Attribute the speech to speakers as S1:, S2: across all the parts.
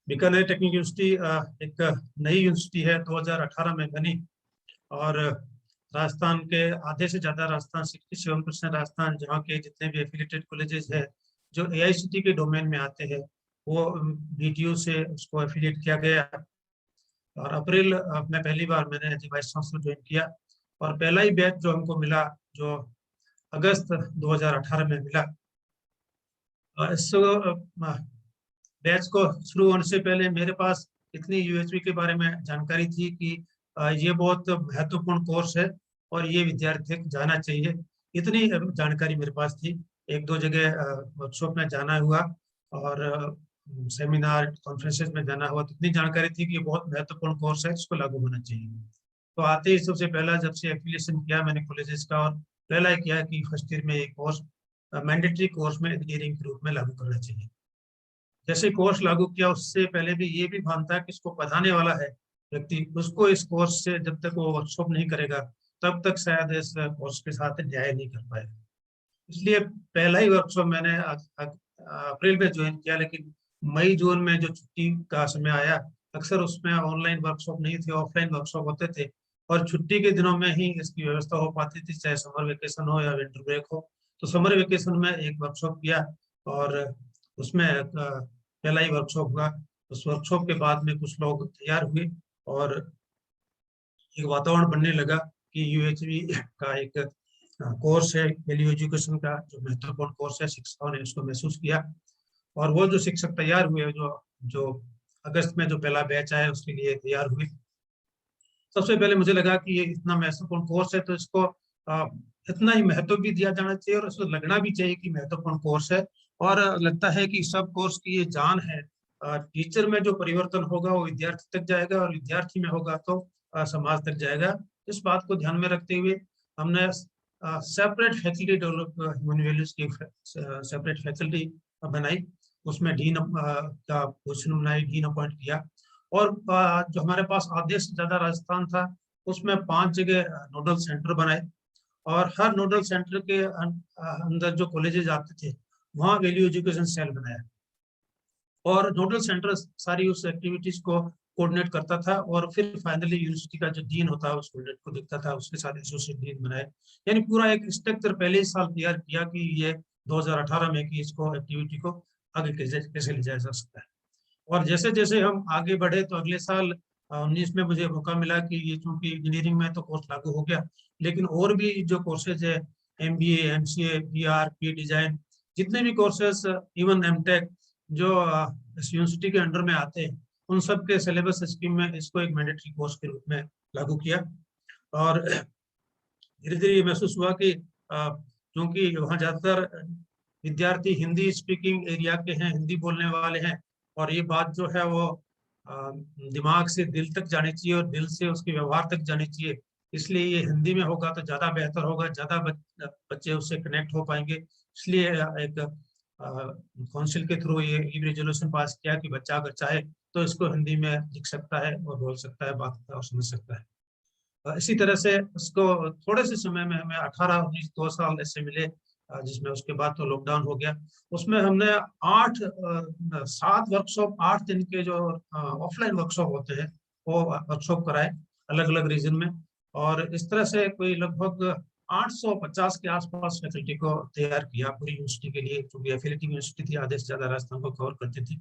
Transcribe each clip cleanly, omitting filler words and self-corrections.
S1: Bikaner technical university एक नई university है, 2018 में बनी। और राजस्थान के आधे से ज्यादा, राजस्थान 67% राजस्थान, जहाँ के जितने भी एफिलिएटेड कॉलेजेस है जो एआईसीटी के डोमेन में आते हैं, वो बीटीयू से उसको एफिलिएट किया गया। और अप्रैल में पहली बार मैंने एज वाइस चांसलर ज्वाइन किया, और पहला ही बैच जो हमको मिला जो अगस्त 2018 में मिला। इस बैच को शुरू होने से पहले मेरे पास इतनी यूएचवी के बारे में जानकारी थी कि ये बहुत महत्वपूर्ण कोर्स है और ये विद्यार्थी को जाना चाहिए। इतनी जानकारी मेरे पास थी। एक दो जगह वर्कशॉप में जाना हुआ और सेमिनार कॉन्फ्रेंसेस में जाना हुआ, तो इतनी जानकारी थी कि ये बहुत महत्वपूर्ण कोर्स है, इसको लागू होना चाहिए। तो आते ही सबसे पहला जब से एफिलिएशन किया मैंने कॉलेजेस का, और पहला ही किया कि फर्स्ट ईयर में एक कोर्स मैंडेटरी कोर्स में इंजीनियरिंग के रूप में लागू करना चाहिए। जैसे कोर्स लागू किया उससे पहले भी ये भी भान था कि इसको पढ़ाने वाला है व्यक्ति, उसको इस कोर्स से जब तक वो वर्कशॉप नहीं करेगा तब तक शायद इस कोर्स के साथ न्याय नहीं कर पाएगा। इसलिए पहला ही वर्कशॉप मैंने अप्रैल में ज्वाइन किया, लेकिन मई जून में जो छुट्टी का समय आया, अक्सर उसमें ऑनलाइन वर्कशॉप नहीं थे, ऑफलाइन वर्कशॉप होते थे, और छुट्टी के दिनों में ही इसकी व्यवस्था हो पाती थी, चाहे समर वेकेशन हो या विंटर ब्रेक हो। तो समर वेकेशन में एक वर्कशॉप किया और उसमें पहला ही वर्कशॉप हुआ। उस वर्कशॉप के बाद में कुछ लोग तैयार हुए और एक वातावरण बनने लगा कि यूएचवी का एक कोर्स है, वैल्यू एजुकेशन का जो महत्वपूर्ण कोर्स है, शिक्षकों ने उसको महसूस किया। और वो जो शिक्षक तैयार हुए, जो जो अगस्त में जो पहला बैच आया उसके लिए तैयार हुए, सबसे पहले मुझे लगा कि ये इतना महत्वपूर्ण कोर्स है तो इसको इतना ही महत्व भी दिया जाना चाहिए और इसको लगना भी चाहिए कि महत्वपूर्ण कोर्स है। और लगता है कि सब कोर्स की ये जान है। टीचर में जो परिवर्तन होगा वो विद्यार्थी तक जाएगा, और विद्यार्थी में होगा तो समाज तक जाएगा। इस बात को ध्यान में रखते हुए हमने separate faculty develop, human values की सेपरेट फैकल्टी बनाई। उसमें डीन का पोजीशन बनाई, डीन अपॉइंट किया। और जो हमारे पास आदेश ज्यादा राजस्थान था, उसमें 5 जगह नोडल सेंटर बनाए, और हर नोडल सेंटर के अंदर जो कॉलेजेस आते थे वहाँ वैल्यू एजुकेशन सेल बनाया, और नोडल सेंटर सारी उस एक्टिविटीज को कोऑर्डिनेट करता था, और फिर फाइनली यूनिवर्सिटी का जो डीन होता है उस कोऑर्डिनेट को देखता था, उसके साथ एसोसिएट डीन बनाए। यानी पूरा एक स्ट्रक्चर पहले ही साल तैयार किया कि ये 2018 में कि इसको एक्टिविटी को आगे कैसे ले जाया जा सकता है। और जैसे जैसे हम आगे बढ़े तो अगले साल 19 में मुझे मौका मिला कि ये, चूंकि इंजीनियरिंग में तो कोर्स लागू हो गया, लेकिन और भी जो कोर्सेज है, MBA, MCA, BR, P design, जितने भी कोर्सेज, इवन एमटेक जो इस यूनिवर्सिटी के अंडर में आते हैं, उन सब के सिलेबस स्कीम में इसको एक मैंडेटरी कोर्स के रूप में लागू किया। और धीरे धीरे ये महसूस हुआ कि क्योंकि वहाँ ज्यादातर विद्यार्थी हिंदी स्पीकिंग एरिया के हैं, हिंदी बोलने वाले हैं, और ये बात जो है वो दिमाग से दिल तक जानी चाहिए और दिल से उसके व्यवहार तक जानी चाहिए। इसलिए ये हिंदी में होगा तो ज्यादा बेहतर होगा, ज्यादा बच्चे उससे कनेक्ट हो पाएंगे। इसलिए एक काउंसिल के थ्रू ये रेजोल्यूशन पास किया कि बच्चा अगर चाहे तो इसको हिंदी में लिख सकता है और बोल सकता है, बात और समझ सकता है। इसी तरह से उसको थोड़े से समय में हमें 18-19 2 साल ऐसे मिले, जिसमें उसके बाद तो लॉकडाउन हो गया। उसमें हमने 7 वर्कशॉप, 8 दिन के जो ऑफलाइन वर्कशॉप होते हैं वो वर्कशॉप कराए अलग अलग रीजन में। और इस तरह से कोई लगभग 850 के आसपास फैकल्टी को तैयार किया पूरी यूनिवर्सिटी के लिए, क्योंकि एफिलिएटिंग यूनिवर्सिटी थी, आधे से ज्यादा राजस्थान को कवर करती थी।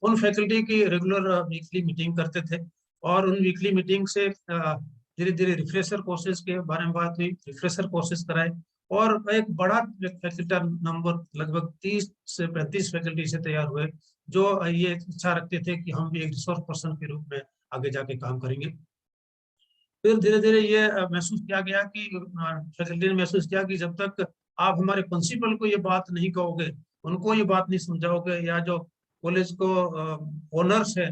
S1: उन फैकल्टी की रेगुलर वीकली मीटिंग करते थे, और उन वीकली मीटिंग से धीरे धीरे रिफ्रेशर कोर्सेज के बारे में बात हुई, रिफ्रेशर कोर्सेज कराए, और एक बड़ा फैकल्टी नंबर लगभग 30 से 35 फैकल्टी से तैयार हुए, जो ये इच्छा रखते थे कि हम भी एक रिसोर्स पर्सन के रूप में आगे जाके काम करेंगे। फिर धीरे धीरे ये महसूस किया गया कि फैकल्टी ने महसूस किया कि जब तक आप हमारे प्रिंसिपल को ये बात नहीं कहोगे, उनको ये बात नहीं समझाओगे, या जो कॉलेज को ओनर्स है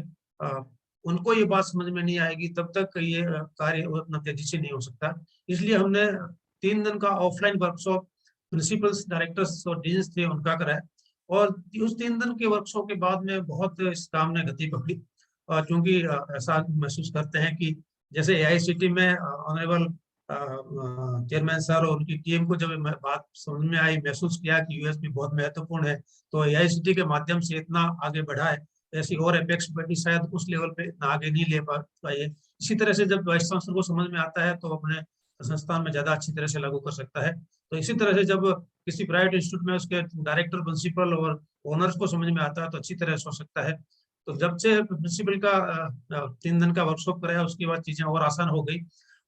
S1: उनको ये बात समझ में नहीं आएगी, तब तक ये कार्य उतना तेजी से नहीं हो सकता। इसलिए हमने 3 दिन का ऑफलाइन वर्कशॉप प्रिंसिपल्स, डायरेक्टर्स और डीन्स थे उनका कराया। और उस 3 दिन के वर्कशॉप के बाद में बहुत इस काम ने गति पकड़ी, क्योंकि ऐसा महसूस करते हैं कि जैसे एआईसीटी में ऑनरेबल चेयरमैन सर और उनकी टीम को जब बात समझ में आई, महसूस किया कि यूएसपी बहुत महत्वपूर्ण है, तो एआईसीटी के माध्यम से इतना आगे बढ़ा है, ऐसी और एपेक्स बैठी शायद उस लेवल पे इतना आगे नहीं ले पाई है। इसी तरह से जब वाइस चांसलर को समझ में आता है तो अपने संस्थान में ज्यादा अच्छी तरह से लागू कर सकता है। तो इसी तरह से जब किसी प्राइवेट इंस्टीट्यूट में उसके डायरेक्टर, प्रिंसिपल और ओनर्स को समझ में आता है तो अच्छी तरह से हो सकता है। तो जब से प्रिंसिपल का 3 दिन का वर्कशॉप कराया उसके बाद चीजें और आसान हो गई।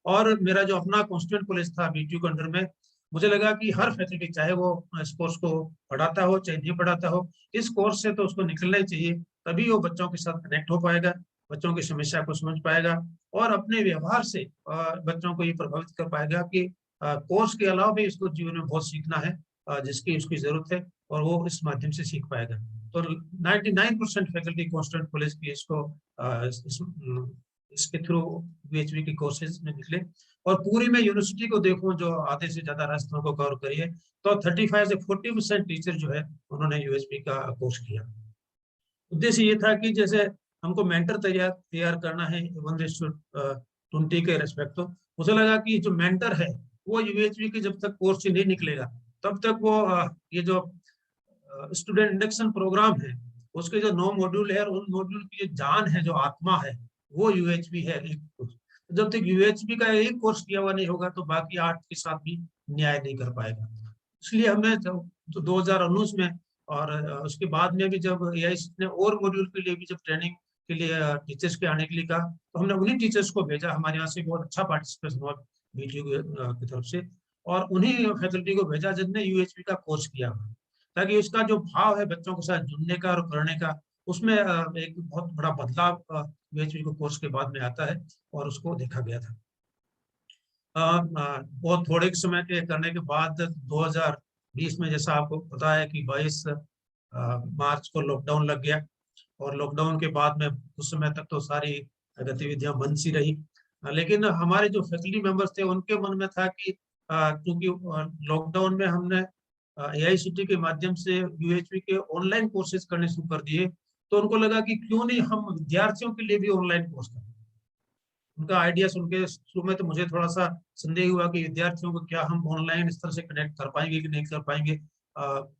S1: और मेरा जो अपना कॉन्स्टिट्यूएंट कॉलेज था बीटीयू के अंडर में, मुझे लगा कि हर फैकल्टी चाहे वो इस कोर्स को पढ़ाता हो चाहे नहीं पढ़ाता हो, इस कोर्स से तो उसको निकलना ही चाहिए। तभी वो बच्चों के साथ कनेक्ट हो पाएगा, बच्चों की समस्या को समझ पाएगा और अपने व्यवहार से बच्चों को ये प्रभावित कर पाएगा कि कोर्स के अलावा भी इसको जीवन में बहुत सीखना है, जिसकी उसकी जरूरत है, और वो इस माध्यम से सीख पाएगा। तो 99% फैकल्टी कॉन्स्टेंट कॉलेज की इसको इसके थ्रू यूएचवी के कोर्सेज में निकले। और पूरी मैं यूनिवर्सिटी को देखूं जो आधे से ज्यादा रास्तों को कवर करिए, तो 35 से 40% टीचर जो है उन्होंने यूएचवी का कोर्स किया। उद्देश्य ये था कि जैसे हमको मेंटर तैयार करना है 1:20 के रेस्पेक्ट, तो मुझे लगा कि जो मेंटर है वो यूएचवी के जब तक कोर्स से नहीं निकलेगा तब तक वो ये जो स्टूडेंट इंडक्शन प्रोग्राम है उसके जो 9 मॉड्यूल है, उन मॉड्यूल की जो जान है, जो आत्मा है, वो यूएचवी है। जब तक यूएचवी का एक कोर्स किया हुआ नहीं होगा तो बाकी 8 के साथ भी न्याय नहीं कर पाएगा। इसलिए हमने तो 2019 में और उसके बाद में भी जब एआईसी ने और मॉड्यूल के लिए भी जब ट्रेनिंग के लिए टीचर्स के आने के लिए कहा तो हमने उन्हीं टीचर्स को भेजा। हमारे यहाँ से बहुत अच्छा पार्टिसिपेशन हुआ बीटीयू की तरफ से, और उन्हीं फैकल्टी को भेजा जिनने यूएचवी का कोर्स किया हुआ, ताकि उसका जो भाव है बच्चों के साथ जुड़ने का और करने का, उसमें एक बहुत बड़ा बदलाव यूएचवी को कोर्स के बाद में आता है, और उसको देखा गया था। बहुत थोड़े समय के करने के बाद 2020 में, जैसा आपको पता है कि 22 मार्च को लॉकडाउन लग गया, और लॉकडाउन के बाद में उस समय तक तो सारी गतिविधियां बंद सी रही। लेकिन हमारे जो फैकल्टी मेंबर्स थे उनके मन में था कि क्योंकि लॉकडाउन में हमने एआईसीटी के माध्यम से यूएचवी के ऑनलाइन कोर्सेज करने शुरू कर दिए, तो उनको लगा कि क्यों नहीं हम विद्यार्थियों के लिए भी ऑनलाइन कोर्स करें। उनका आइडिया सुन के शुरू में तो मुझे थोड़ा सा संदेह हुआ कि विद्यार्थियों को क्या हम ऑनलाइन इस तरह से कनेक्ट कर पाएंगे कि नहीं कर पाएंगे।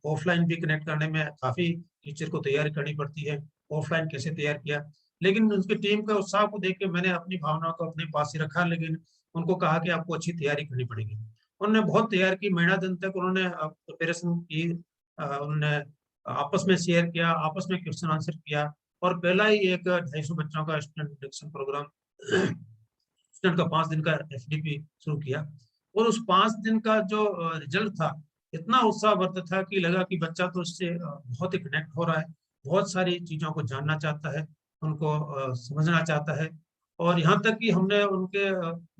S1: ऑफलाइन भी कनेक्ट करने में काफी टीचर को तैयारी करनी पड़ती है, ऑफलाइन कैसे तैयार किया। लेकिन उनकी टीम का उत्साह को देख के मैंने अपनी भावना को अपने पास ही रखा, लेकिन उनको कहा कि आपको अच्छी तैयारी करनी पड़ेगी। उन्होंने बहुत तैयारी की, महीना दिन तक उन्होंने प्रिपरेशन की, उन्होंने आपस में शेयर किया, आपस में क्वेश्चन आंसर किया, और पहला ही एक 250 बच्चों का स्टूडेंट इंडक्शन प्रोग्राम स्टूडेंट का 5 दिन का एफडीपी शुरू किया। और उस 5 दिन का जो रिजल्ट था, इतना उत्साहवर्धक था कि लगा कि बच्चा तो इससे बहुत ही कनेक्ट हो रहा है, बहुत सारी चीजों को जानना चाहता है, उनको समझना चाहता है। और यहाँ तक कि हमने उनके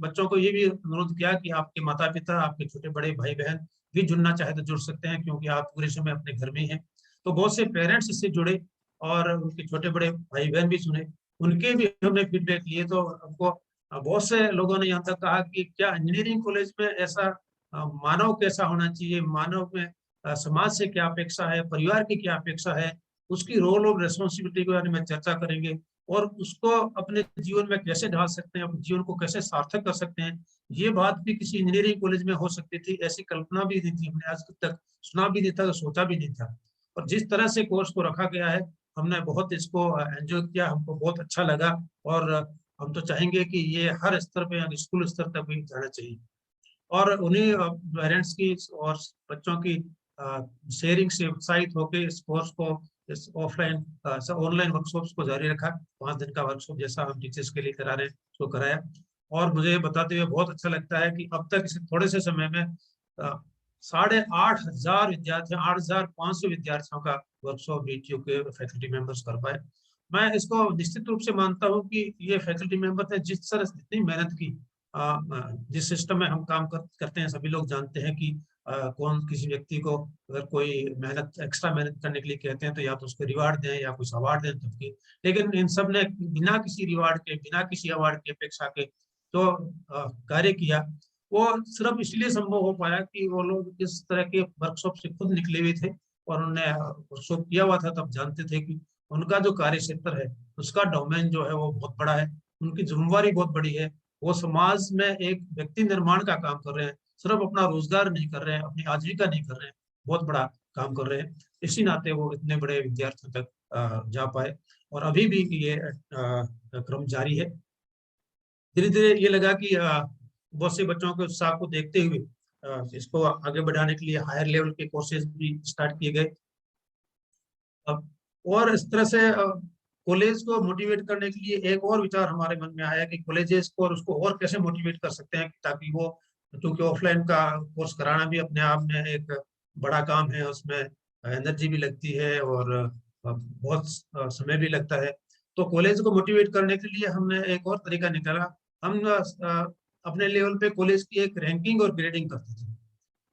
S1: बच्चों को ये भी अनुरोध किया कि आपके माता पिता, आपके छोटे बड़े भाई बहन भी जुड़ना चाहे तो जुड़ सकते हैं, क्योंकि आप पूरे समय अपने घर में ही हैं। तो बहुत से पेरेंट्स इससे जुड़े और उनके छोटे बड़े भाई बहन भी सुने, उनके भी हमने फीडबैक लिए। तो हमको बहुत से लोगों ने यहाँ तक कहा कि क्या इंजीनियरिंग कॉलेज में ऐसा मानव कैसा होना चाहिए, मानव में समाज से क्या अपेक्षा है, परिवार की क्या अपेक्षा है, उसकी रोल और रेस्पॉन्सिबिलिटी के बारे में चर्चा करेंगे, और उसको अपने जीवन में कैसे ढाल सकते हैं, अपने जीवन को कैसे सार्थक कर सकते हैं। ये बात भी किसी इंजीनियरिंग कॉलेज में हो सकती थी, ऐसी कल्पना भी नहीं थी, हमने आज तक सुना भी नहीं था, सोचा भी नहीं था। और जिस तरह से कोर्स को रखा गया है, हमने बहुत इसको एंजॉय किया, हमको बहुत अच्छा लगा। और हम तो चाहेंगे कि ये हर स्तर पे, यानी स्कूल स्तर तक भी जाना चाहिए। और उन्हीं पेरेंट्स की और बच्चों की शेयरिंग से उत्साहित होकर इस कोर्स को, इस ऑफलाइन ऑनलाइन वर्कशॉप्स को जारी रखा। 5 दिन का वर्कशॉप जैसा हम टीचर्स के लिए करा रहे हैं उसको कराया। और मुझे बताते हुए बहुत अच्छा लगता है कि अब तक इस थोड़े से समय में 8,500 विद्यार्थियों, 8,500 विद्यार्थियों का वर्कशॉप बीटीयू के फैकल्टी मेंबर्स कर पाए। मैं इसको निश्चित रूप से मानता हूँ कि ये फैकल्टी मेंबर ने जिस तरह से जितनी मेहनत की, जिस सिस्टम में हम काम करते हैं, सभी लोग जानते हैं कि कौन किसी व्यक्ति को अगर कोई मेहनत, एक्स्ट्रा मेहनत करने के लिए कहते हैं तो या तो उसको रिवार्ड दें या कुछ अवार्ड दें तब की। लेकिन इन सब ने बिना किसी रिवार्ड के, बिना किसी अवार्ड की अपेक्षा के जो कार्य किया, वो सिर्फ इसलिए संभव हो पाया कि वो लोग इस तरह के वर्कशॉप से खुद निकले हुए थे, और उन्होंने वर्कशॉप किया हुआ था, तब जानते थे कि उनका जो कार्य क्षेत्र है, उसका डोमेन जो है वो बहुत बड़ा है, उनकी जिम्मेवारी बहुत बड़ी है। वो समाज में एक व्यक्ति निर्माण का काम कर रहे हैं, सिर्फ अपना रोजगार नहीं कर रहे हैं, अपनी आजीविका नहीं कर रहे हैं, बहुत बड़ा काम कर रहे हैं। इसी नाते वो इतने बड़े विद्यार्थियों तक जा पाए। और अभी भी ये क्रम जारी है। धीरे धीरे ये लगा कि बहुत से बच्चों के उत्साह को देखते हुए इसको आगे बढ़ाने के लिए हायर लेवल के कोर्सेज भी स्टार्ट किए गए। अब और इस तरह से कॉलेज को मोटिवेट करने के लिए एक और विचार हमारे मन में आया कि कॉलेजेस को और उसको और कैसे मोटिवेट कर सकते हैं ताकि वो, क्योंकि ऑफलाइन का कोर्स कराना भी अपने आप में एक बड़ा काम है, उसमें एनर्जी भी लगती है और बहुत समय भी लगता है। तो कॉलेज को मोटिवेट करने के लिए हमने एक और तरीका निकाला। हम अपने लेवल पे कॉलेज की एक रैंकिंग और ग्रेडिंग करते थे।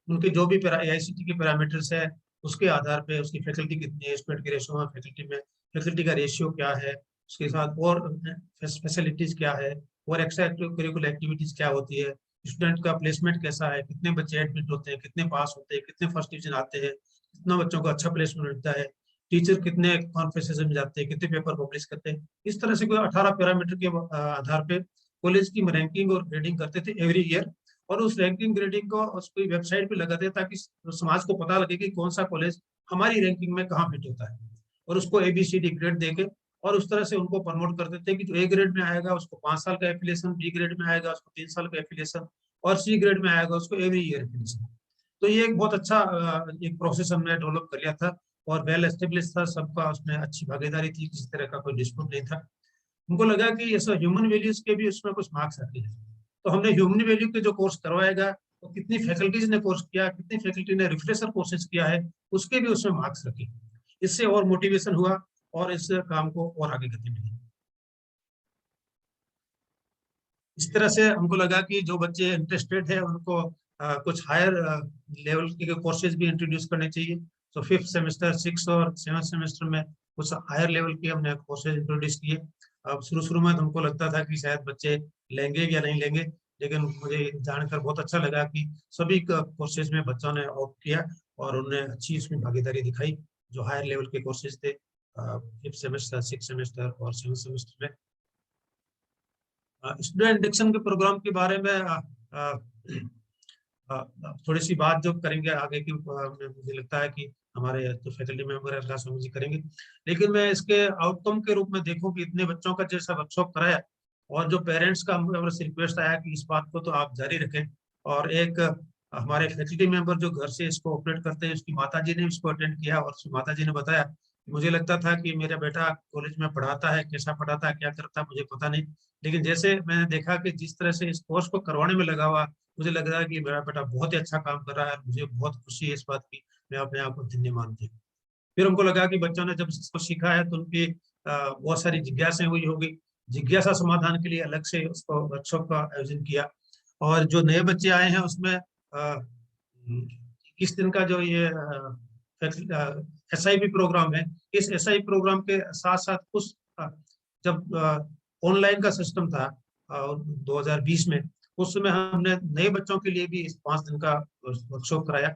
S1: उनके जो भी AICTE के पैरामीटर्स है उसके आधार पे उसकी फैकल्टी कितनी है, स्टूडेंट की रेशियो फैकल्टी में, फैकल्टी का रेशियो क्या है, उसके साथ और फैसिलिटीज क्या है, और एक्स्ट्रा करिकुलर एक्टिविटीज क्या होती है, स्टूडेंट का प्लेसमेंट कैसा है, कितने बच्चे एडमिट होते हैं, कितने पास होते हैं, कितने फर्स्ट डिवीजन आते हैं, कितना बच्चों को अच्छा प्लेसमेंट मिलता है, टीचर कितने कॉन्फ्रेंसेस में जाते हैं, कितने पेपर पब्लिश करते हैं। इस तरह से कोई 18 पैरामीटर के आधार पे कॉलेज की रैंकिंग और ग्रेडिंग करते थे एवरी ईयर। और उस रैंकिंग ग्रेडिंग को उसकी वेबसाइट पे लगा दे ताकि समाज को पता लगे कि कौन सा कॉलेज हमारी रैंकिंग में कहाँ फिट होता है, और उसको ABCD ग्रेड देके और उस तरह से उनको प्रमोट कर देते हैं कि जो A ग्रेड में आएगा उसको 5 साल का एफिलिएशन, B ग्रेड में आएगा उसको 3 साल का एफिलिएशन, और C ग्रेड में आएगा उसको एवरी ईयर एफिलिएशन। तो ये एक बहुत अच्छा एक प्रोसेस हमने डेवलप कर लिया था और वेल एस्टेब्लिश था, सबका उसमें अच्छी भागीदारी थी, किसी तरह का कोई डिस्प्यूट नहीं था। उनको लगा कि ऐसा ह्यूमन वैल्यूज के भी उसमें कुछ मार्क्स आते हैं, तो हमने ह्यूमन वैल्यू के जो कोर्स करवाएगा तो कितनी फैकल्टीज ने कोर्स किया, कितनी फैकल्टी ने रिफ्रेशर कोर्सेज किया है, उसके भी उसमें मार्क्स रखे। इससे और मोटिवेशन हुआ और इस काम को और आगे गति मिली। इस तरह से हमको लगा कि जो बच्चे इंटरेस्टेड है उनको कुछ हायर लेवल के कोर्सेज भी इंट्रोड्यूस करने चाहिए। तो 5th सेमेस्टर, 6th और 7th सेमेस्टर में कुछ हायर लेवल के हमने कोर्सेज इंट्रोड्यूस किए। अब शुरू शुरू में तो हमको लगता था कि शायद बच्चे लेंगे या नहीं लेंगे, लेकिन मुझे जानकर बहुत अच्छा लगा कि सभी कोर्सेज में बच्चों ने ऑप्ट किया और उन्होंने अच्छी इसमें भागीदारी दिखाई। जो हायर लेवल के कोर्सेज थे 5th सेमेस्टर, 6th सेमेस्टर और 7th सेमेस्टर में। स्टूडेंट इंडक्शन के प्रोग्राम के बारे में थोड़ी सी बात जो करेंगे आगे की, मुझे लगता है कि हमारे जो फैकल्टी मेंबर है समझ करेंगे। लेकिन मैं इसके आउटकम के रूप में देखूं कि इतने बच्चों का जैसा वर्कशॉप कराया और जो पेरेंट्स का हमसे रिक्वेस्ट आया कि इस बात को तो आप जारी रखें, और एक हमारे फैकल्टी मेंबर जो घर से इसको ऑपरेट करते हैं उसकी माता जी ने इसको अटेंड किया और उसकी माता जी ने बताया, मुझे लगता था कि मेरा बेटा कॉलेज में पढ़ाता है, कैसा पढ़ाता है, क्या करता है मुझे पता नहीं, लेकिन जैसे मैंने देखा कि जिस तरह से इस कोर्स को करवाने में लगा हुआ, मुझे लग रहा है कि मेरा बेटा बहुत ही अच्छा काम कर रहा है। मुझे बहुत खुशी है इस बात की, मैं अपने आप को धन्य मानती हूँ। फिर हमको लगा कि बच्चों ने जब इसको सीखा है तो उनकी बहुत सारी जिज्ञासाएं हुई होगी। जिज्ञासा समाधान के लिए अलग से उसको वर्कशॉप का आयोजन किया। और जो नए बच्चे आए हैं उसमें 21 दिन का जो ये SIP प्रोग्राम है, इस SIP प्रोग्राम के साथ साथ कुछ जब ऑनलाइन का सिस्टम था 2020 में, उस समय हमने नए बच्चों के लिए भी इस 5 दिन का वर्कशॉप कराया।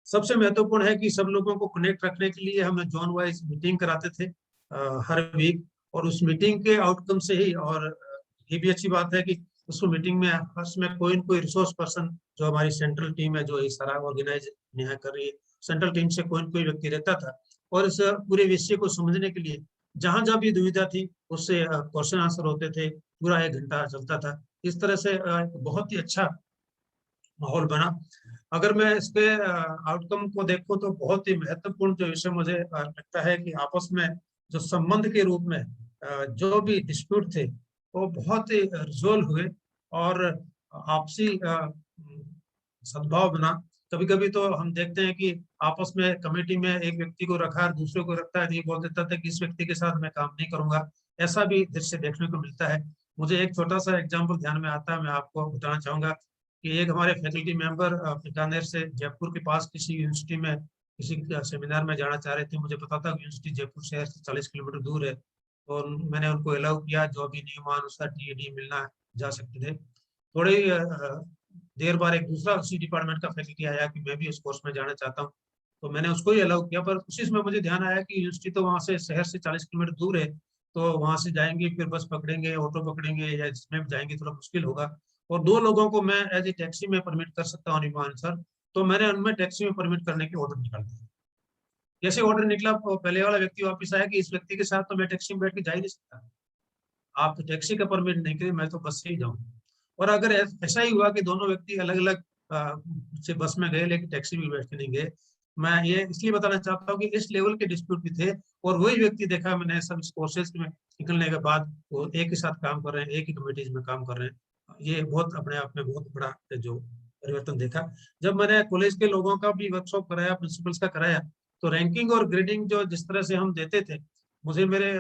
S1: सबसे महत्वपूर्ण है कि सब लोगों को कनेक्ट रखने के लिए हमने जोन वाइज मीटिंग कराते थे हर वीक, और उस मीटिंग के आउटकम से ही, और ये भी अच्छी बात है कि उस मीटिंग में फर्स्ट में कोई न कोई रिसोर्स पर्सन, जो हमारी सेंट्रल टीम है जो ये सारा ऑर्गेनाइज यहाँ कर रही है, सेंट्रल टीम से कोई न कोई व्यक्ति रहता था और इस पूरे विषय को समझने के लिए जहां जहां भी दुविधा थी उससे क्वेश्चन आंसर होते थे, पूरा 1 घंटा चलता था। इस तरह से बहुत ही अच्छा माहौल बना। अगर मैं इसके आउटकम को देखूं तो बहुत ही महत्वपूर्ण जो विषय मुझे लगता है कि आपस में जो संबंध के रूप में जो भी डिस्प्यूट थे वो बहुत ही रिजोल्व हुए और आपसी सद्भाव बना। कभी कभी तो हम देखते हैं कि आपस में कमेटी में एक व्यक्ति को रखा और दूसरे को रखता है तो ये बोल देता था कि इस व्यक्ति के साथ मैं काम नहीं करूंगा। ऐसा भी दृश्य देखने को मिलता है। मुझे एक छोटा सा एग्जाम्पल ध्यान में आता है, मैं आपको बताना चाहूंगा कि एक हमारे फैकल्टी मेंबर बीकानेर से जयपुर के पास किसी यूनिवर्सिटी में किसी सेमिनार में जाना चाह रहे थे। मुझे पता था यूनिवर्सिटी जयपुर शहर से 40 किलोमीटर दूर है, और मैंने उनको अलाउ किया, जो भी नियमानुसार TAD मिलना जा सकते थे। थोड़ी देर बाद एक दूसरा उसी डिपार्टमेंट का फैकल्टी आया कि मैं भी उस कोर्स में जाना चाहता हूँ, तो मैंने उसको ही अलाउ किया। पर उसी में मुझे ध्यान आया कि यूनिवर्सिटी तो वहाँ से शहर से 40 किलोमीटर दूर है, तो वहां से जाएंगे फिर बस पकड़ेंगे, ऑटो पकड़ेंगे या जिसमें भी जाएंगे थोड़ा मुश्किल होगा, और 2 लोगों को मैं एज ए टैक्सी में परमिट कर सकता हूँ नियमानुसार, तो मैंने उनमें टैक्सी में परमिट करने के ऑर्डर निकाल दिया। जैसे ऑर्डर निकला पहले वाला व्यक्ति वापस आया कि इस व्यक्ति के साथ तो मैं टैक्सी में बैठ के जा ही नहीं सकता, आप तो टैक्सी का परमिट नहीं करें, मैं तो बस से ही जाऊँ। और अगर ऐसा ही हुआ कि दोनों व्यक्ति अलग अलग से बस में गए लेकिन टैक्सी में बैठ के नहीं गए, मैं ये इसलिए बताना चाहता हूँ कि इस लेवल के डिस्प्यूट भी थे, और वही व्यक्ति देखा मैंने सब कोर्सेज में निकलने के बाद वो एक ही साथ काम कर रहे हैं, एक ही कमेटीज में काम कर रहे हैं। ये बहुत अपने आप में बहुत बड़ा जो परिवर्तन देखा। जब मैंने कॉलेज के लोगों का भी वर्कशॉप कराया, प्रिंसिपल्स का कराया, तो रैंकिंग और ग्रेडिंग जो जिस तरह से हम देते थे, मुझे मेरे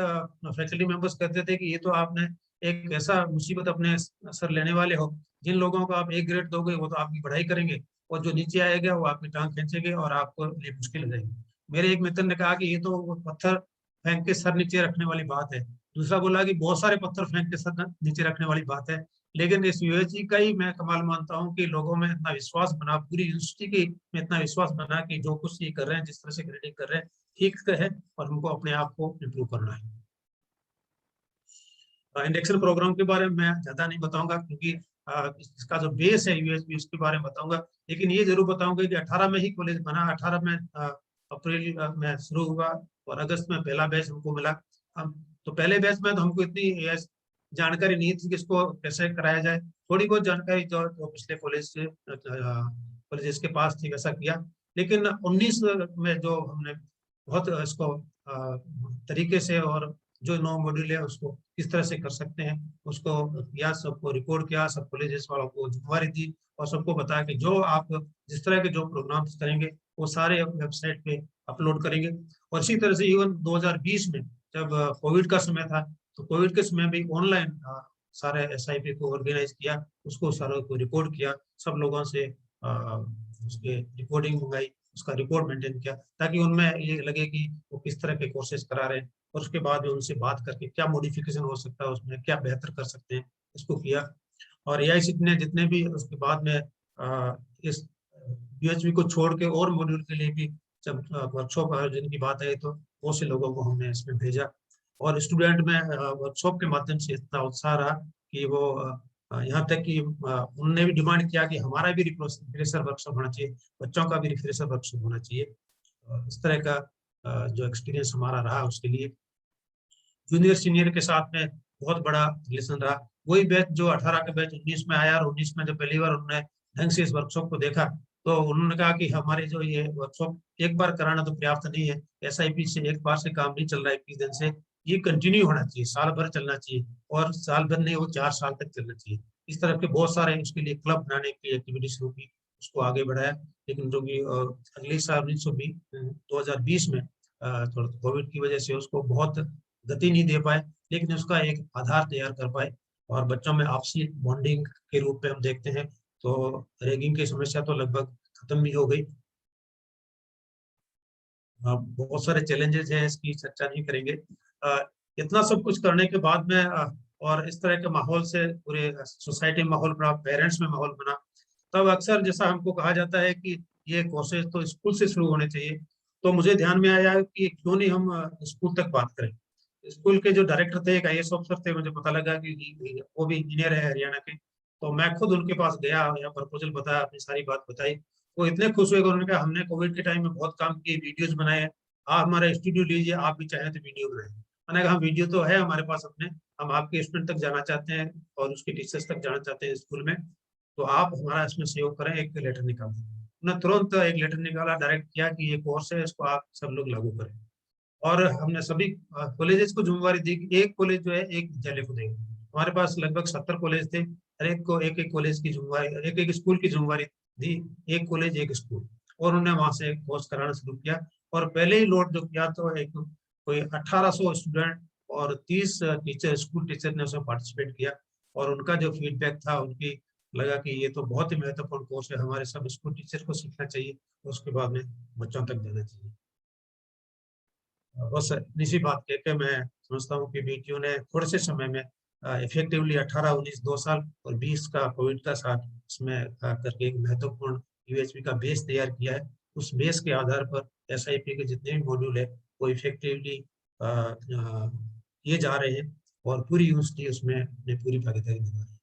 S1: फैकल्टी मेंबर्स कहते थे कि ये तो आपने एक ऐसा मुसीबत अपने सर लेने वाले हो, जिन लोगों को आप एक ग्रेड दोगे वो तो आपकी पढ़ाई करेंगे, और जो नीचे आएगा वो आपकी टांग खींचेंगे और आपको लिए मुश्किल हो जाएगी। मेरे एक मित्र ने कहा कि ये तो वो पत्थर फेंक के सर नीचे रखने वाली बात है। दूसरा बोला कि बहुत सारे पत्थर फेंक के सर नीचे रखने वाली बात है, लेकिन इस यूएसजी का ही मैं कमाल मानता हूँ कि लोगों में इतना विश्वास बना, पूरी यूनिवर्सिटी की में इतना विश्वास बना कि जो कुछ ये कर रहे हैं, जिस तरह से ग्रेडिंग कर रहे हैं, ठीक है, और हमको अपने आप को इम्प्रूव करना है। इंडक्शन प्रोग्राम के बारे में मैं ज्यादा नहीं बताऊंगा, क्योंकि इसका जो बेस है यूएसबी उसके बारे में बताऊंगा, लेकिन ये जरूर बताऊंगा कि 18 में ही कॉलेज बना, 18 में अप्रैल में शुरू हुआ और अगस्त में पहला बैच हमको मिला। हम तो पहले बैच में तो हमको इतनी जानकारी नहीं थी कि इसको कैसे कराया जाए, थोड़ी बहुत जानकारी जो पिछले कॉलेजेस के पास थी वैसा किया। लेकिन 19 में जो हमने बहुत इसको तरीके से, और जो 9 मॉड्यूल है उसको किस तरह से कर सकते हैं उसको किया, सबको रिकॉर्ड किया, सब कॉलेजेस वालों को जिम्मेवारी दी, और सबको बताया कि जो आप जिस तरह के जो प्रोग्राम्स करेंगे वो सारे वेबसाइट पे अपलोड करेंगे। और इसी तरह से इवन 2020 में जब कोविड का समय था, तो कोविड के समय भी ऑनलाइन सारे SIP को ऑर्गेनाइज किया, उसको सारों को रिकॉर्ड किया, सब लोगों से उसके रिकॉर्डिंग मंगाई, उसका रिकॉर्ड मेंटेन किया, ताकि उनमें ये लगे कि वो किस तरह के कोर्सेज करा रहे हैं, और उसके बाद उनसे बात करके क्या मॉडिफिकेशन हो सकता है, उसमें क्या बेहतर कर सकते हैं, इसको किया। और AI सीखने जितने भी उसके बाद में इस UHV को छोड़ के और मॉड्यूल के लिए भी जब वर्कशॉप आयोजन की बात आई, तो बहुत से लोगों को हमने इसमें भेजा, और स्टूडेंट में वर्कशॉप के माध्यम से इतना उत्साह रहा कि वो यहाँ तक कि उन्होंने भी डिमांड किया कि हमारा भी रिफ्रेशर वर्कशॉप होना चाहिए, बच्चों का भी रिफ्रेशर वर्कशॉप होना चाहिए। इस तरह का जो एक्सपीरियंस हमारा रहा, उसके लिए जूनियर सीनियर के साथ में बहुत बड़ा रिलेशन रहा। वही बैच जो 18 का बैच 19 में आया, और 19 में जब पहली बार उन्होंने ढंग से इस वर्कशॉप को देखा, तो उन्होंने कहा कि हमारे जो ये वर्कशॉप एक बार कराना तो पर्याप्त नहीं है, SIP से एक बार से काम नहीं चल रहा है 21 दिन से, ये कंटिन्यू होना चाहिए, साल भर चलना चाहिए, और साल भर नहीं वो 4 साल तक चलना चाहिए। इस तरह के बहुत सारे उसके लिए क्लब बनाने की एक्टिविटी शुरू की, उसको आगे बढ़ाया। लेकिन जो कि अगले साल 2020 में थोड़ा कोविड की वजह से उसको बहुत गति नहीं दे पाए, लेकिन उसका एक आधार तैयार कर पाए, और बच्चों में आपसी बॉन्डिंग के रूप में हम देखते हैं, तो रैगिंग की समस्या तो लगभग खत्म भी हो गई। बहुत सारे चैलेंजेस हैं, इसकी चर्चा नहीं करेंगे। इतना सब कुछ करने के बाद में और इस तरह के माहौल से पूरे सोसाइटी में माहौल बना, पेरेंट्स में माहौल बना, तब अक्सर जैसा हमको कहा जाता है कि ये कोर्सेज तो स्कूल से शुरू होने चाहिए, तो मुझे ध्यान में आया कि क्यों नहीं हम स्कूल तक बात करें। स्कूल के जो डायरेक्टर थे, एक IAS ऑफिसर थे, मुझे पता लगा कि वो भी इंजीनियर है हरियाणा के, तो मैं खुद उनके पास गया, यहाँ प्रपोजल बताया, अपनी सारी बात बताई। वो इतने खुश हुए कि उन्होंने कहा हमने कोविड के टाइम में बहुत काम किए, वीडियोज बनाए हैं, आप हमारा स्टूडियो लीजिए, आप भी चाहें तो वीडियो बनाए। मैंने कहा वीडियो तो है हमारे पास अपने, हम आपके स्टूडेंट तक जाना चाहते हैं और उसके टीचर्स तक जाना चाहते हैं स्कूल में, तो आप हमारा इसमें सहयोग करें, एक लेटर निकाल दें। उन्होंने तुरंत एक लेटर निकाला, डायरेक्ट किया कि ये कोर्स है, इसको आप सब लोग लागू करें। और हमने सभी कॉलेजेस को जिम्मेवारी दी कि एक कॉलेज जो है एक विद्यालय को देगा। हमारे पास लगभग 70 कॉलेज थे, हर एक को एक एक कॉलेज की जिम्मेवारी, एक एक स्कूल की जिम्मेवारी दी, एक कॉलेज एक स्कूल, और उन्होंने वहां से कोर्स कराना शुरू किया। और पहले ही लोड जो किया, तो एक कोई 1800 स्टूडेंट और 30 टीचर, स्कूल टीचर ने उसमें पार्टिसिपेट किया, और उनका जो फीडबैक था, उनकी लगा कि ये तो बहुत ही महत्वपूर्ण कोर्स है, हमारे सब स्कूल टीचर को सीखना चाहिए, उसके बाद में बच्चों तक देना चाहिए। बस इसी बात कह के मैं समझता हूँ कि बेटियों ने थोड़े से समय में इफेक्टिवली 18, 19 2 साल और 20 का कोविड का साथ इसमें करके एक महत्वपूर्ण UHV का बेस तैयार किया है। उस बेस के आधार पर SIP के जितने भी मॉड्यूल है वो इफेक्टिवली किए जा रहे हैं, और पूरी यूनिवर्सिटी उसमें अपनी पूरी भागीदारी निभा रही है।